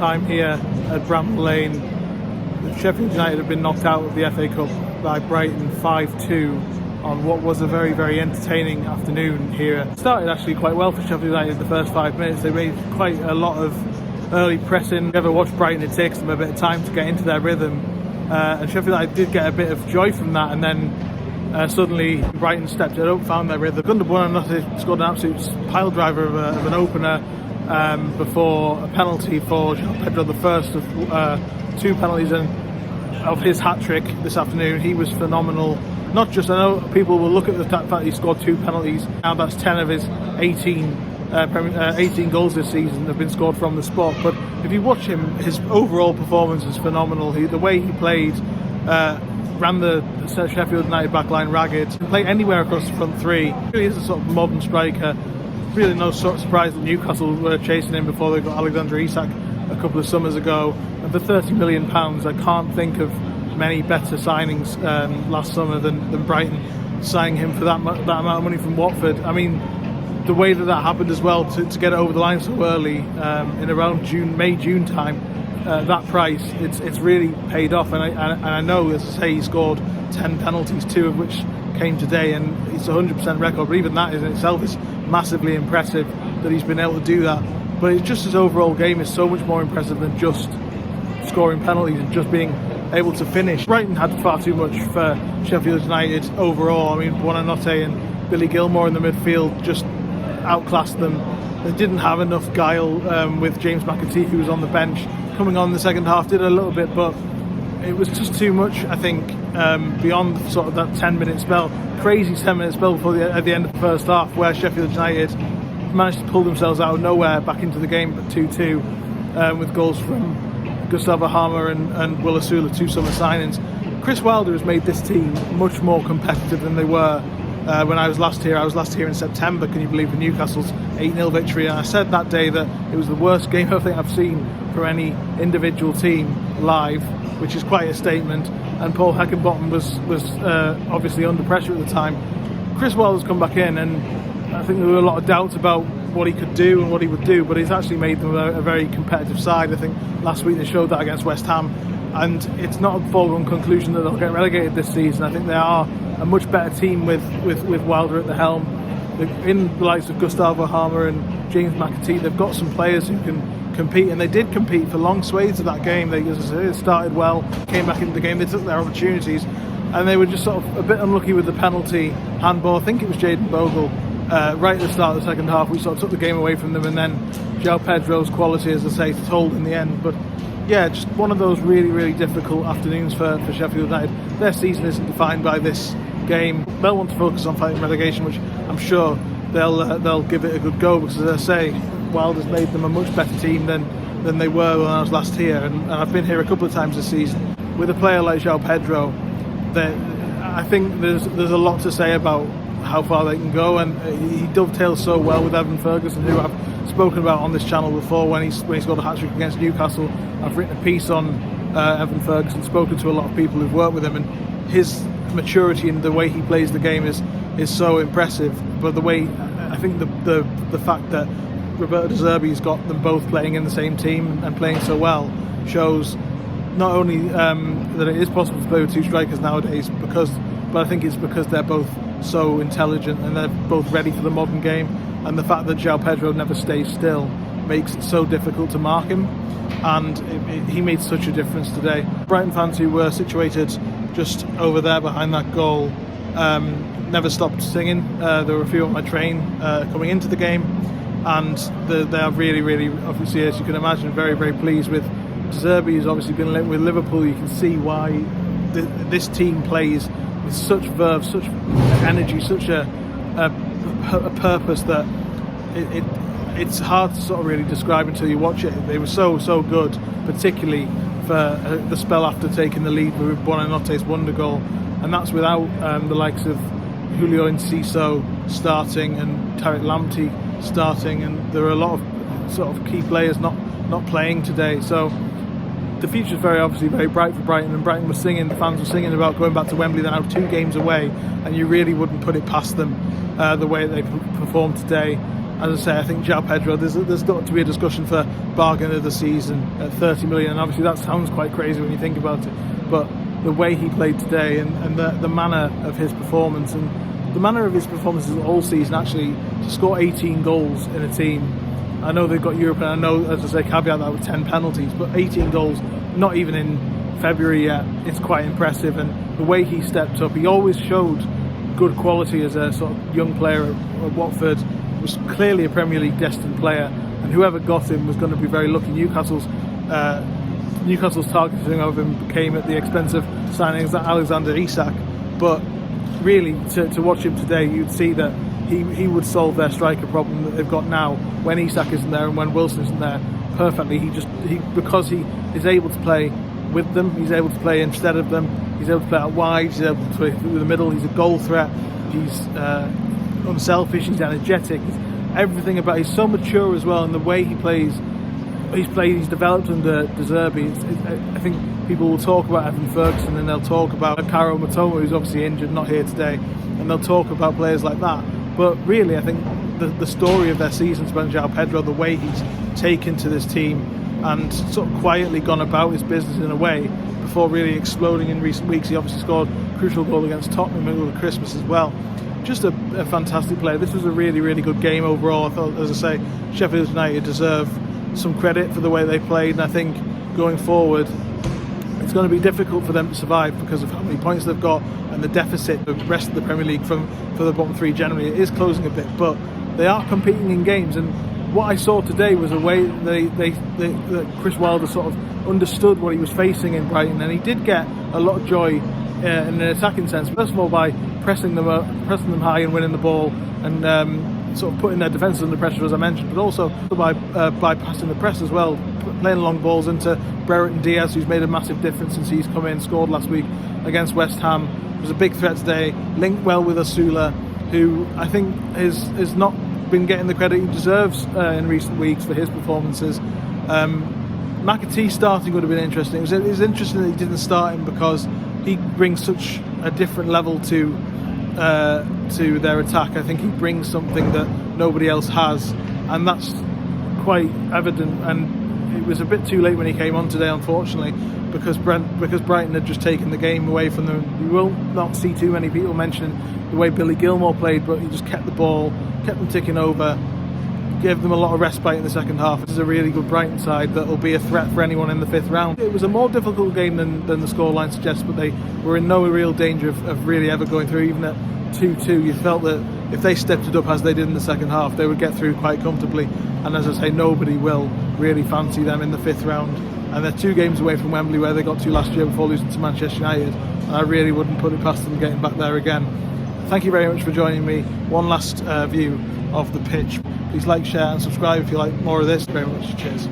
time here at Bramall Lane. Sheffield United have been knocked out of the FA Cup by Brighton 5-2 on what was a very, very entertaining afternoon here. It started actually quite well for Sheffield United in the first 5 minutes. They made quite a lot of early pressing. If you ever watch Brighton, it takes them a bit of time to get into their rhythm. And Sheffield United did get a bit of joy from that, and then suddenly Brighton stepped it up, found their rhythm. Under Buonanotte scored an absolute pile driver of an opener before a penalty for Joao Pedro, the first of two penalties of his hat-trick this afternoon. He was phenomenal. Not just, I know people will look at the fact that he scored 2 penalties. Now that's 10 of his 18 goals this season have been scored from the spot. But if you watch him, his overall performance is phenomenal. The way he played, ran the Sheffield United backline ragged, can play anywhere across the front three. He really is a sort of modern striker. Really no sort of surprise that Newcastle were chasing him before they got Alexander Isak a couple of summers ago. And for £30 million, I can't think of many better signings last summer than Brighton signing him for that amount of money from Watford. I mean, the way that happened as well, to get it over the line so early, in around May-June time, that price, it's really paid off. And I know, as I say, he scored 10 penalties, 2 of which came today, and it's a 100% record. But even that in itself is massively impressive that he's been able to do that. But it's just his overall game is so much more impressive than just scoring penalties and just being able to finish. Brighton had far too much for Sheffield United overall. I mean, Buonanotte and Billy Gilmore in the midfield just outclassed them. They didn't have enough guile with James McAtee, who was on the bench. Coming on in the second half, did a little bit, but it was just too much, I think, beyond sort of that 10-minute spell. Crazy 10-minute spell at the end of the first half, where Sheffield United managed to pull themselves out of nowhere back into the game at 2-2 with goals from Gustavo Harmer and Will Asula, 2 summer signings. Chris Wilder has made this team much more competitive than they were when I was last here. I was last here in September, can you believe, for Newcastle's 8-0 victory. And I said that day that it was the worst game I think I've seen for any individual team live, which is quite a statement. And Paul Heckingbottom was obviously under pressure at the time. Chris Wilder's come back in, and I think there were a lot of doubts about what he could do and what he would do, but he's actually made them a very competitive side. I think last week they showed that against West Ham, and it's not a foregone conclusion that they'll get relegated this season. I think they are a much better team with Wilder at the helm. In the likes of Gustavo Harmer and James McAtee, they've got some players who can compete, and they did compete for long swathes of that game. They, as I say, started well, came back into the game, they took their opportunities, and they were just sort of a bit unlucky with the penalty handball. I think it was Jayden Bogle. Right at the start of the second half, we sort of took the game away from them, and then Joao Pedro's quality, as I say, told in the end. But yeah, just one of those really, really difficult afternoons for Sheffield United. Their season isn't defined by this game. They'll want to focus on fighting relegation, which I'm sure they'll give it a good go, because, as I say, Wilder's made them a much better team than they were when I was last here, and I've been here a couple of times this season. With a player like Joao Pedro, I think there's a lot to say about how far they can go, and he dovetails so well with Evan Ferguson, who I've spoken about on this channel before when he scored a hat-trick against Newcastle. I've written a piece on Evan Ferguson, spoken to a lot of people who've worked with him, and his maturity and the way he plays the game is so impressive. But the way, I think the fact that Roberto De Zerbi's got them both playing in the same team and playing so well shows not only that it is possible to play with 2 strikers nowadays, but I think it's because they're both so intelligent and they're both ready for the modern game, and the fact that Joao Pedro never stays still makes it so difficult to mark him, and he made such a difference today. Brighton fans who were situated just over there behind that goal never stopped singing. There were a few on my train coming into the game, and they are really, really, obviously, as you can imagine, very, very pleased with De Zerbi. Has obviously been linked with Liverpool. You can see why this team plays with such verve, such energy, such a purpose that it's hard to sort of really describe until you watch it. They were so good, particularly for the spell after taking the lead with Buonanotte's wonder goal, and that's without the likes of Julio Enciso starting and Tariq Lamptey starting, and there are a lot of sort of key players not playing today. So the future's obviously very bright for Brighton, and Brighton was singing, the fans were singing about going back to Wembley. They're now 2 games away, and you really wouldn't put it past them the way they performed today. as I say, I think Joao Pedro, there's got to be a discussion for bargain of the season at 30 million, and obviously that sounds quite crazy when you think about it, but the way he played today and the manner of his performance, and the manner of his performances all season, actually, to score 18 goals in a team. I know they've got Europe, and I know, as I say, caveat that with 10 penalties, but 18 goals, not even in February yet, it's quite impressive. And the way he stepped up, he always showed good quality as a sort of young player at Watford, was clearly a Premier League destined player, and whoever got him was going to be very lucky. Newcastle's targeting of him came at the expense of signing Alexander Isak, but really to watch him today, you'd see that he would solve their striker problem that they've got now when Isak isn't there and when Wilson isn't there perfectly. Because he is able to play with them, he's able to play instead of them, he's able to play out wide, he's able to play through the middle, he's a goal threat, he's unselfish, he's energetic, everything about, he's so mature as well, and the way he plays, he's developed under De Zerbi. I think people will talk about Evan Ferguson, and they'll talk about Karo Matoma, who's obviously injured, not here today, and they'll talk about players like that. But really, I think the story of their season's been Joao Pedro, the way he's taken to this team and sort of quietly gone about his business in a way before really exploding in recent weeks. He obviously scored a crucial goal against Tottenham over Christmas as well. Just a fantastic player. This was a really, really good game overall. I thought, as I say, Sheffield United deserve some credit for the way they played, and I think going forward it's going to be difficult for them to survive because of how many points they've got and the deficit the rest of the Premier League for the bottom three generally. It is closing a bit, but they are competing in games, and what I saw today was a way that Chris Wilder sort of understood what he was facing in Brighton, and he did get a lot of joy in an attacking sense. First of all, by pressing them high and winning the ball, and sort of putting their defences under pressure, as I mentioned, but also by bypassing the press as well, playing long balls into Brereton Diaz, who's made a massive difference since he's come in, scored last week against West Ham. Was a big threat today, linked well with Asula, who I think has not been getting the credit he deserves in recent weeks for his performances. McAtee starting would have been interesting. It was interesting that he didn't start him because he brings such a different level to their attack. I think he brings something that nobody else has, and that's quite evident. And it was a bit too late when he came on today, unfortunately, because Brighton had just taken the game away from them. We will not see too many people mentioning the way Billy Gilmore played, but he just kept the ball, kept them ticking over, gave them a lot of respite in the second half. This is a really good Brighton side that will be a threat for anyone in the fifth round. It was a more difficult game than the scoreline suggests, but they were in no real danger of really ever going through. Even at 2-2, you felt that if they stepped it up as they did in the second half, they would get through quite comfortably. And as I say, nobody will really fancy them in the fifth round. And they're 2 games away from Wembley, where they got to last year before losing to Manchester United, and I really wouldn't put it past them getting back there again. Thank you very much for joining me. One last view of the pitch. Please like, share and subscribe if you like more of this. Very much. Cheers.